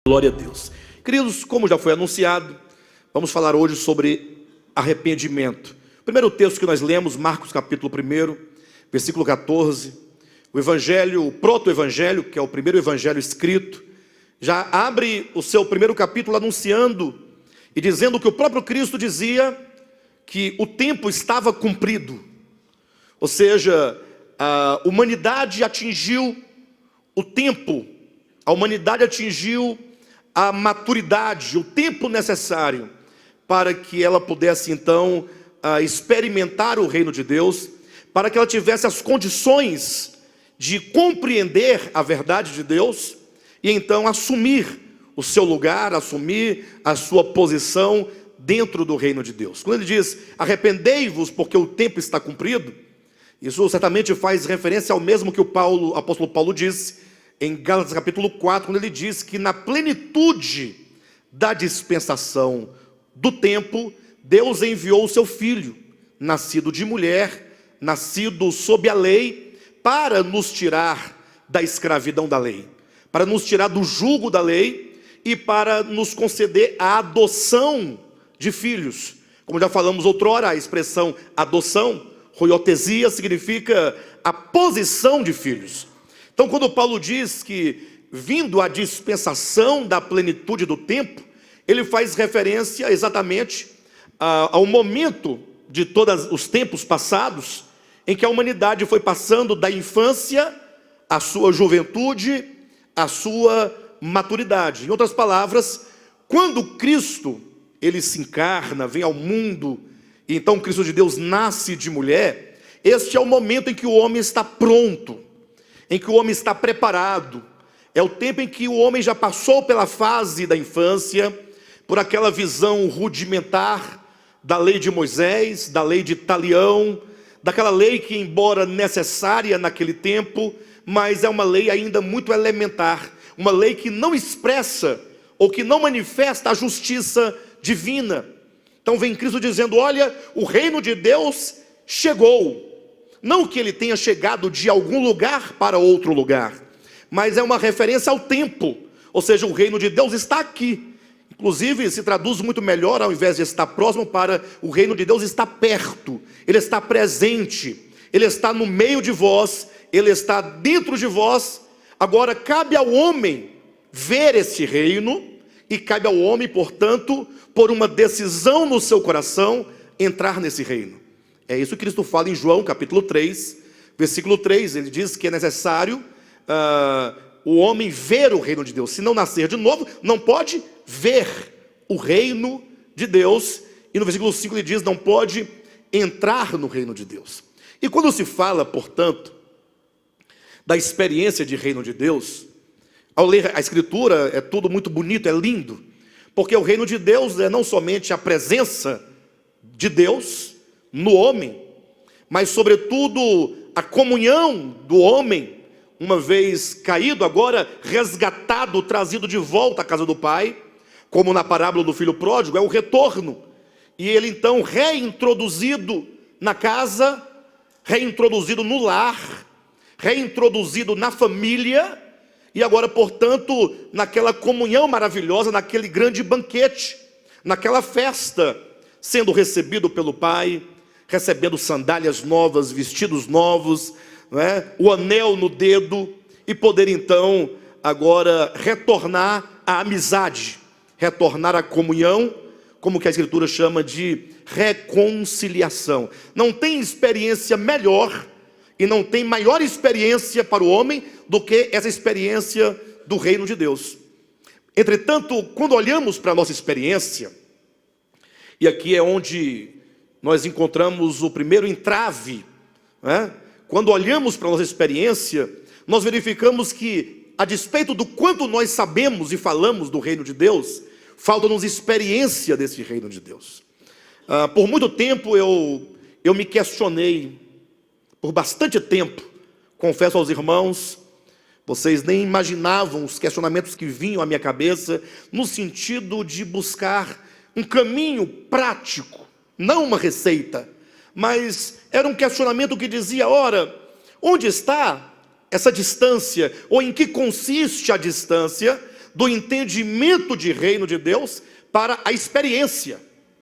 Glória a Deus. Queridos, como já foi anunciado, vamos falar hoje sobre arrependimento. O primeiro texto que nós lemos, Marcos capítulo 1, versículo 14, o evangelho, o proto-evangelho, que é o primeiro evangelho escrito, já abre o seu primeiro capítulo anunciando e dizendo que o próprio Cristo dizia que o tempo estava cumprido. Ou seja, a humanidade atingiu o tempo, a humanidade atingiu a maturidade, o tempo necessário para que ela pudesse então experimentar o reino de Deus, para que ela tivesse as condições de compreender a verdade de Deus e então assumir o seu lugar, assumir a sua posição dentro do reino de Deus. Quando ele diz, arrependei-vos porque o tempo está cumprido, isso certamente faz referência ao mesmo que o apóstolo Paulo disse em Gálatas capítulo 4, quando ele diz que na plenitude da dispensação do tempo, Deus enviou o seu Filho, nascido de mulher, nascido sob a lei, para nos tirar da escravidão da lei, para nos tirar do jugo da lei e para nos conceder a adoção de filhos. Como já falamos outrora, a expressão adoção, roiotesia, significa a posição de filhos. Então, quando Paulo diz que, vindo a dispensação da plenitude do tempo, ele faz referência exatamente ao momento de todos os tempos passados, em que a humanidade foi passando da infância à sua juventude, à sua maturidade. Em outras palavras, quando Cristo ele se encarna, vem ao mundo, e então o Cristo de Deus nasce de mulher, este é o momento em que o homem está pronto, em que o homem está preparado. É o tempo em que o homem já passou pela fase da infância, por aquela visão rudimentar da lei de Moisés, da lei de Talião, daquela lei que, embora necessária naquele tempo, mas é uma lei ainda muito elementar, uma lei que não expressa ou que não manifesta a justiça divina. Então vem Cristo dizendo, olha, o reino de Deus chegou. Não que ele tenha chegado de algum lugar para outro lugar, mas é uma referência ao tempo, ou seja, o reino de Deus está aqui. Inclusive se traduz muito melhor, ao invés de estar próximo, para o reino de Deus está perto, ele está presente, ele está no meio de vós, ele está dentro de vós. Agora cabe ao homem ver esse reino, e cabe ao homem, portanto, por uma decisão no seu coração, entrar nesse reino. É isso que Cristo fala em João capítulo 3, versículo 3, ele diz que é necessário o homem ver o reino de Deus. Se não nascer de novo, não pode ver o reino de Deus. E no versículo 5 ele diz, não pode entrar no reino de Deus. E quando se fala, portanto, da experiência de reino de Deus, ao ler a Escritura é tudo muito bonito, é lindo, porque o reino de Deus é não somente a presença de Deus no homem, mas sobretudo a comunhão do homem, uma vez caído, agora resgatado, trazido de volta à casa do Pai, como na parábola do filho pródigo, é o retorno, e ele então reintroduzido na casa, reintroduzido no lar, reintroduzido na família, e agora, portanto, naquela comunhão maravilhosa, naquele grande banquete, naquela festa, sendo recebido pelo Pai, recebendo sandálias novas, vestidos novos, não é? O anel no dedo, e poder então agora retornar à amizade, retornar à comunhão, como que a Escritura chama de reconciliação. Não tem experiência melhor e não tem maior experiência para o homem do que essa experiência do reino de Deus. Entretanto, quando olhamos para a nossa experiência, e aqui é onde nós encontramos o primeiro entrave, né? Quando olhamos para a nossa experiência, nós verificamos que, a despeito do quanto nós sabemos e falamos do reino de Deus, falta-nos experiência desse reino de Deus. Por muito tempo eu me questionei, por bastante tempo, confesso aos irmãos, vocês nem imaginavam os questionamentos que vinham à minha cabeça, no sentido de buscar um caminho prático, não uma receita, mas era um questionamento que dizia, ora, onde está essa distância, ou em que consiste a distância do entendimento de reino de Deus para a experiência.